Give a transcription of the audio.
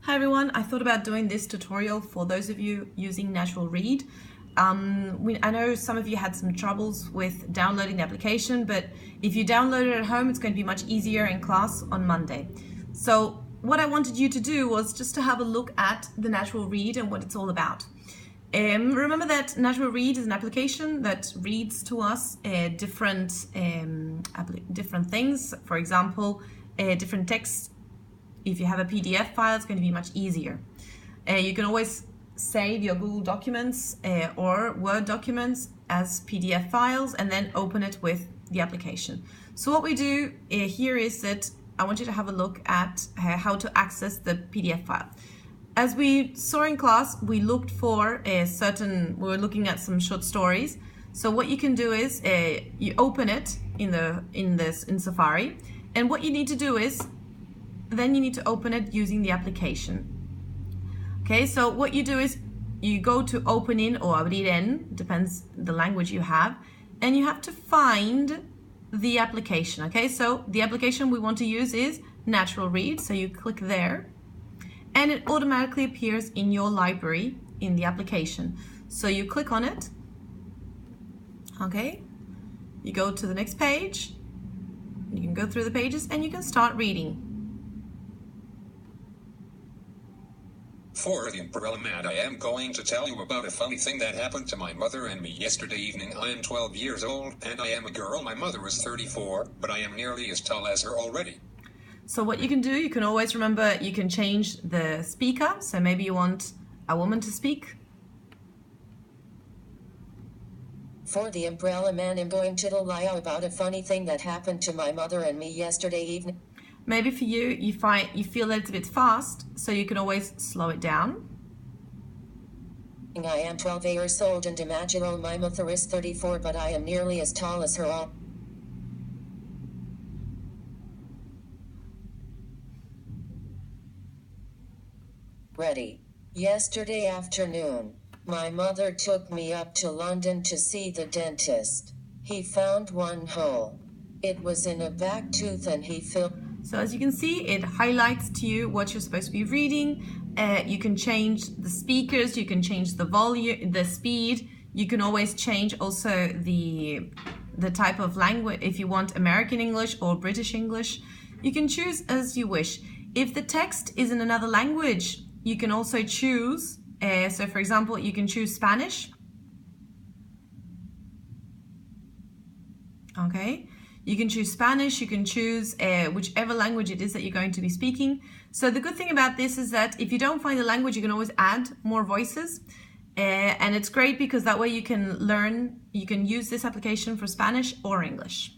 Hi everyone, I thought about doing this tutorial for those of you using Natural Read. I know some of you had some troubles with downloading the application, but if you download it at home, it's going to be much easier in class on Monday. So what I wanted you to do was just to have a look at the Natural Read and what it's all about. Remember that Natural Read is an application that reads to us different things. For example, different text. If you have a PDF file, it's going to be much easier. You can always save your Google Documents or Word documents as PDF files and then open it with the application. So what we do here is that I want you to have a look at how to access the PDF file. As we saw in class, we looked for we were looking at some short stories. So what you can do is you open it in Safari, and what you need to do is then you need to open it using the application. Okay, so what you do is you go to open in or abrir en, depends the language you have, and you have to find the application. Okay, so the application we want to use is Natural Read, so you click there and it automatically appears in your library in the application. So you click on it, okay, you go to the next page, you can go through the pages and you can start reading. For the umbrella mat, I am going to tell you about a funny thing that happened to my mother and me yesterday evening. I am 12 years old and I am a girl. My mother is 34, but I am nearly as tall as her already. So what you can do, you can always remember, you can change the speaker. So maybe you want a woman to speak. For the umbrella man, I'm going to tell you about a funny thing that happened to my mother and me yesterday evening. Maybe for you, you feel that it's a bit fast, so you can always slow it down. I am 12 years old and imagine my mother is 34, but I am nearly as tall as her all. Ready. Yesterday afternoon, my mother took me up to London to see the dentist. He found one hole. It was in a back tooth and he filled. So as you can see, it highlights to you what you're supposed to be reading. You can change the speakers, you can change the volume, the speed. You can always change also the type of language. If you want American English or British English, you can choose as you wish. If the text is in another language, you can also choose. So for example, you can choose Spanish. Okay. You can choose Spanish, you can choose whichever language it is that you're going to be speaking. So the good thing about this is that if you don't find the language, you can always add more voices. And it's great because that way you can use this application for Spanish or English.